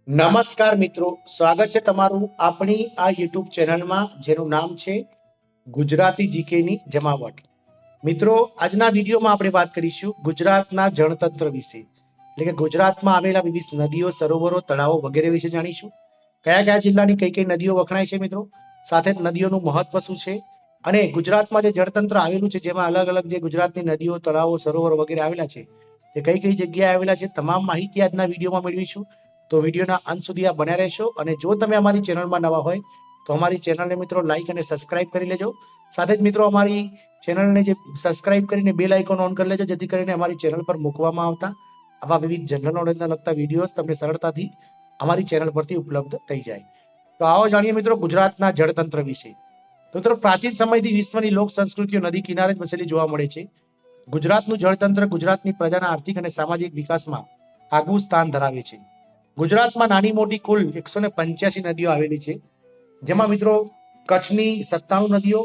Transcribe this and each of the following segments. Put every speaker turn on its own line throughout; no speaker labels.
નમસ્કાર મિત્રો, સ્વાગત છે તમારું આપણી આ યુટ્યુબ ચેનલમાં જેનું નામ છે ગુજરાતી જીકેની જમાવટ. મિત્રો, આજના વિડીયોમાં આપણે વાત કરીશું ગુજરાતના જળતંત્ર વિશે, એટલે કે ગુજરાતમાં આવેલા વિવિધ નદીઓ, સરોવરો, તળાવો વગેરે વિશે જાણીશું. કયા કયા જિલ્લાની કઈ કઈ નદીઓ વખણાય છે મિત્રો, સાથે જ નદીઓનું મહત્વ શું છે, અને ગુજરાતમાં જે જળતંત્ર આવેલું છે જેમાં અલગ અલગ જે ગુજરાતની નદીઓ, તળાવો, સરોવરો વગેરે આવેલા છે તે કઈ કઈ જગ્યાએ આવેલા છે, તમામ માહિતી આજના વિડીયોમાં મેળવીશું. તો વિડીયોના અંત સુધી આ બન્યા રહેશો. અને જો તમે અમારી ચેનલમાં નવા હોય તો અમારી ચેનલને મિત્રો લાઈક અને સબસ્ક્રાઇબ કરી લેજો. સાથે જ મિત્રો અમારી ચેનલને જે સબસ્ક્રાઇબ કરીને બેલ આઇકોન ઓન કરી લેજો, જેથી કરીને અમારી ચેનલ પર મૂકવામાં આવતા આવા વિવિધ જનરલ નોલેજને લગતા વિડીયોઝ તમને સરળતાથી અમારી ચેનલ પરથી ઉપલબ્ધ થઈ જાય. તો આવો જાણીએ મિત્રો ગુજરાતના જળતંત્ર વિશે. તો મિત્રો, પ્રાચીન સમયથી વિશ્વની લોક સંસ્કૃતિઓ નદી કિનારે જ વસેલી જોવા મળે છે. ગુજરાતનું જળતંત્ર ગુજરાતની પ્રજાના આર્થિક અને સામાજિક વિકાસમાં આગવું સ્થાન ધરાવે છે. ગુજરાતમાં નાની મોટી કુલ 185 નદીઓ આવેલી છે, જેમાં મિત્રો કચ્છની 97 નદીઓ,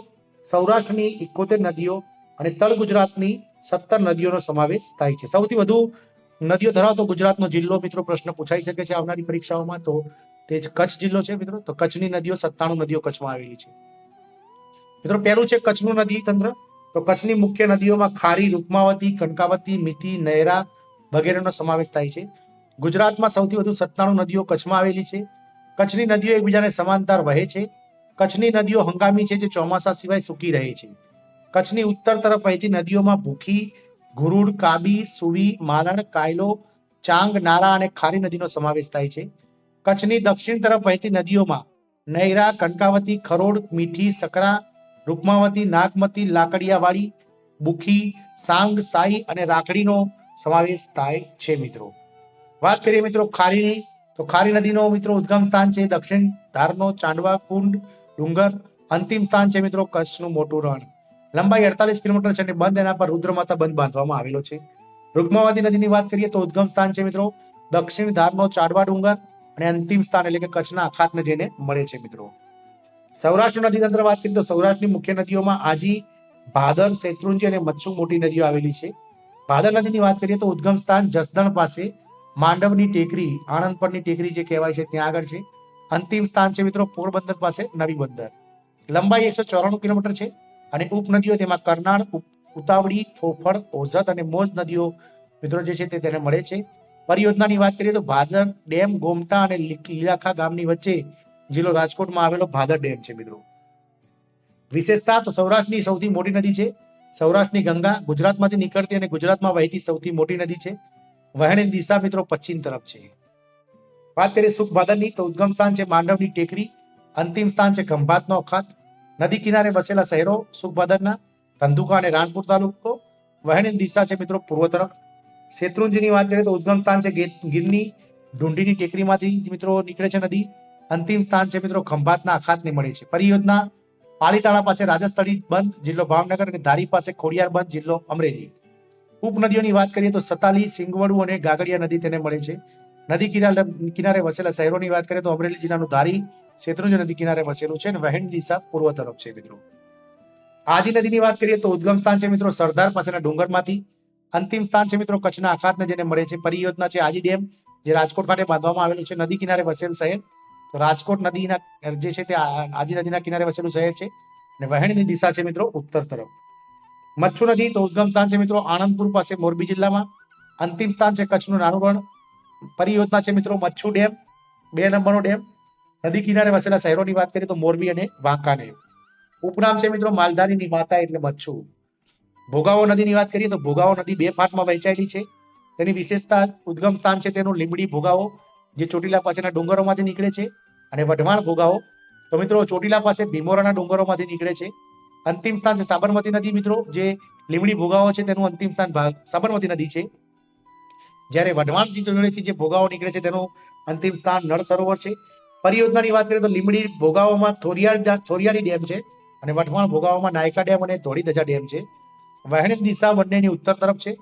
સૌરાષ્ટ્રની 71 નદીઓ અને તળ ગુજરાતની 17 નદીઓનો સમાવેશ થાય છે. સૌથી વધુ નદીઓ ધરાવતો ગુજરાતનો જિલ્લો મિત્રો પ્રશ્ન પૂછાઈ શકે છે આવનારી પરીક્ષાઓમાં, તો તે જ કચ્છ જિલ્લો છે મિત્રો. તો કચ્છની નદીઓ 97 નદીઓ કચ્છમાં આવેલી છે. મિત્રો, પહેલું છે કચ્છનું નદી તંત્ર. તો કચ્છની મુખ્ય નદીઓમાં ખારી, રૂકમાવતી, કનકાવતી, મિતિ, નહેરા વગેરેનો સમાવેશ થાય છે. ગુજરાતમાં સૌથી વધુ 97 નદીઓ કચ્છમાં આવેલી છે. કચ્છની નદીઓ એકબીજાને સમાંતર વહે છે. કચ્છની નદીઓ હંગામી છે, જે ચોમાસા સિવાય સૂકી રહે છે. કચ્છની ઉત્તર તરફ વહેતી નદીઓમાં ભૂખી, ગુરુડ, કાબી, સુવી, માલણ, કાયલો, ચાંગ, નારા અને ખારી નદીનો સમાવેશ થાય છે. કચ્છની દક્ષિણ તરફ વહેતી નદીઓમાં નૈરા, કનકાવતી, ખરોડ, મીઠી, સકરા, રૂકમાવતી, નાગમતી, લાકડિયાવાડી, બુખી, સાંગ, સાઈ અને રાખડીનો સમાવેશ થાય છે મિત્રો. વાત કરીએ મિત્રો ખારીની, તો ખારી નદીનો મિત્રો ઉદ્ગમ સ્થાન છે દક્ષિણ ધારનો ચાંદવા કુંડ ડુંગર. અંતિમ સ્થાન છે મિત્રો કચ્છનું મોટું રણ. લંબાઈ 48 કિલોમીટર છે અને બંધ એના પર રુદ્રમાતા બંધ બાંધવામાં આવેલો છે. રૂકમાવતી નદીની વાત કરીએ તો ઉદ્ગમ સ્થાન છે મિત્રો દક્ષિણ ધારનો ચાંદવા ડુંગર, અને અંતિમ સ્થાન એટલે કે કચ્છના અખાતને જઈને મળે છે મિત્રો. સૌરાષ્ટ્ર નદી તંત્ર વાત કરીએ તો સૌરાષ્ટ્રની મુખ્ય નદીઓમાં આજી, ભાદર, શેત્રુંજી અને મચ્છુ મોટી નદીઓ આવેલી છે. ભાદર નદીની વાત કરીએ તો ઉદ્ગમ સ્થાન જસદણ પાસે માંડવની ટેકરી, આણંદ પરની ટેકરી જે કહેવાય છે ત્યાં આગળ છે. અંતિમ સ્થાન છે મિત્રો પોરબંદર પાસે નવી બંદર. લંબાઈ 194 કિલોમીટર છે અને ઉપનદીઓ તેમાં કરનાળ, ઉતાવળી, ફોફળ, ઓઝત અને મોજ નદીઓ મિત્રો જે છે તે તેને મળે છે. પરિયોજનાની વાત કરીએ તો ભાદર ડેમ, ગોમટા અને લીલાખા ગામની વચ્ચે જિલ્લો રાજકોટમાં આવેલો ભાદર ડેમ છે મિત્રો. વિશેષતા તો સૌરાષ્ટ્રની સૌથી મોટી નદી છે સૌરાષ્ટ્રની ગંગા, ગુજરાતમાંથી નીકળતી અને ગુજરાતમાં વહેતી સૌથી મોટી નદી છે. વહેણની દિશા મિત્રો પશ્ચિમ તરફ છે. વાત કરીએ સુખભાદરની, તો ઉદ્ગમ સ્થાન છે માંડવની ટેકરી, અંતિમ સ્થાન છે ખંભાતનો અખાત. નદી કિનારે વસેલા શહેરો સુખભાદરના ધંધુકા અને રાણપુર તાલુકો. વહેણની દિશા છે મિત્રો પૂર્વ તરફ. શેત્રુંજીની વાત કરીએ તો ઉદ્ગમ સ્થાન છે ગીરની ઢુંડીની ટેકરીમાંથી મિત્રો નીકળે છે નદી. અંતિમ સ્થાન છે મિત્રો ખંભાતના અખાતને મળે છે. પરિયોજના પાલીતાણા પાસે રાજસ્થળી બંધ જિલ્લો ભાવનગર અને ધારી પાસે ખોડિયાર બંધ જિલ્લો અમરેલી. ઉપનદીઓની વાત કરીએ તો સતાલી, સિંગવડુ અને ગાગડિયા નદી તેને મળે છે. નદી કિનારે વસેલા શહેરોની વાત કરીએ તો અમરેલી જિલ્લાનું ધારી શેત્રુંજી નદી કિનારે વસેલું છે અને વહેણ દિશા પૂર્વ તરફ છે મિત્રો. આજી નદીની વાત કરીએ તો ઉદ્ગમ સ્થાન છે મિત્રો સરદાર પાસેના ડુંગરમાંથી. અંતિમ સ્થાન છે મિત્રો કચ્છના અખાતને જેને મળે છે. પરિયોજના છે આજી ડેમ, જે રાજકોટ ખાતે બાંધવામાં આવેલું છે. નદી કિનારે વસેલ શહેર તો રાજકોટ નદીના જે છે તે આજી નદીના કિનારે વસેલું શહેર છે અને વહેણની દિશા છે મિત્રો ઉત્તર તરફ. મચ્છુ નદી, તો ઉદ્ગમ સ્થાન છે મિત્રો આણંદપુર પાસે મોરબી જિલ્લામાં. અંતિમ સ્થાન છે કચ્છનું નાનું રણ. પરિયોજના છે મિત્રો મચ્છુ ડેમ, 2 નંબરનો ડેમ. નદી કિનારે વસેલા શહેરોની વાત કરીએ તો મોરબી અને વાંકાનેર. ઉપનામ છે મિત્રો માલધારીની માતા એટલે મચ્છુ. ભોગાવો નદીની વાત કરીએ તો ભોગાવો નદી 2 ફાટમાં વહેંચાયેલી છે. તેની વિશેષતા ઉદ્ગમ સ્થાન છે તેનું લીંબડી ભોગાવો, જે ચોટીલા પાસેના ડુંગરોમાંથી નીકળે છે, અને વઢવાણ ભોગાવો તો મિત્રો ચોટીલા પાસે ભીમોરાના ડુંગરોમાંથી નીકળે છે. અંતિમ સ્થાન છે સાબરમતી નદી મિત્રો, જે લીમડી ભોગાવો છે તેનું અંતિમ સ્થાન સાબરમતી નદી છે. જ્યારે વઢવાણ જોડેથી જે ભોગાવો નીકળે છે તેનું અંતિમ સ્થાન નળ સરોવર છે. પરિયોજનાની વાત કરીએ તો લીમડી ભોગાવોમાં થોરિયાળી ડેમ છે અને વઢવાણ ભોગાવોમાં નાયકા ડેમ અને ધોળી ધજા ડેમ છે. વહેણની દિશા બંનેની ઉત્તર તરફ છે.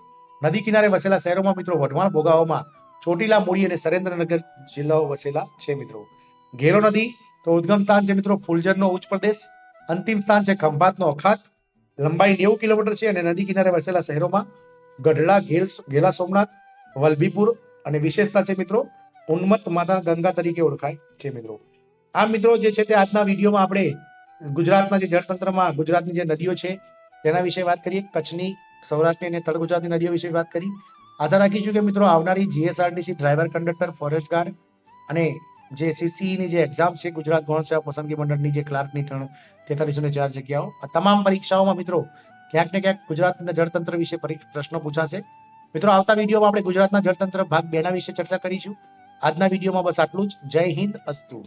નદી કિનારે વસેલા શહેરોમાં મિત્રો વઢવાણ ભોગાવોમાં ચોટીલા, મૂળી અને સુરેન્દ્રનગર જિલ્લાઓ વસેલા છે મિત્રો. ઘેરો નદી, તો ઉદ્ગમ સ્થાન છે મિત્રો ફુલજરનો ઉચ્ચ પ્રદેશ. અંતિમ સ્થાન છે ખંભાતનો અખાત. લંબાઈ 90 કિલોમીટર છે અને નદી કિનારે વસેલા શહેરોમાં ગઢડા, ઘેલા સોમનાથ, વલભીપુર અને વિશેષતા છે મિત્રો ઉન્મત્ત માતા ગંગા તરીકે ઓળખાય છે મિત્રો. આ મિત્રો જે છે તે આજના વિડીયોમાં આપણે ગુજરાતના જે જળતંત્રમાં ગુજરાતની જે નદીઓ છે તેના વિશે વાત કરીએ. કચ્છની, સૌરાષ્ટ્રની અને તળ ગુજરાતની નદીઓ વિશે વાત કરી. આશા રાખીશું કે મિત્રો આવનારી GSRTC driver conductor forest guard અને જે સીસીની જે એક્ઝામ છે ગુજરાત ગૌણ સેવા પસંદગી મંડળની જે ક્લાર્કની 4304 જગ્યાઓ, આ તમામ પરીક્ષાઓમાં મિત્રો ક્યાંક ને ક્યાંક ગુજરાતના જળતંત્ર વિશે પ્રશ્નો પૂછાશે. મિત્રો આવતા વિડીયોમાં આપણે ગુજરાતના જળતંત્ર ભાગ 2 ના વિશે ચર્ચા કરીશું. આજના વિડીયોમાં બસ આટલું જ. જય હિન્દ, અસ્તુ.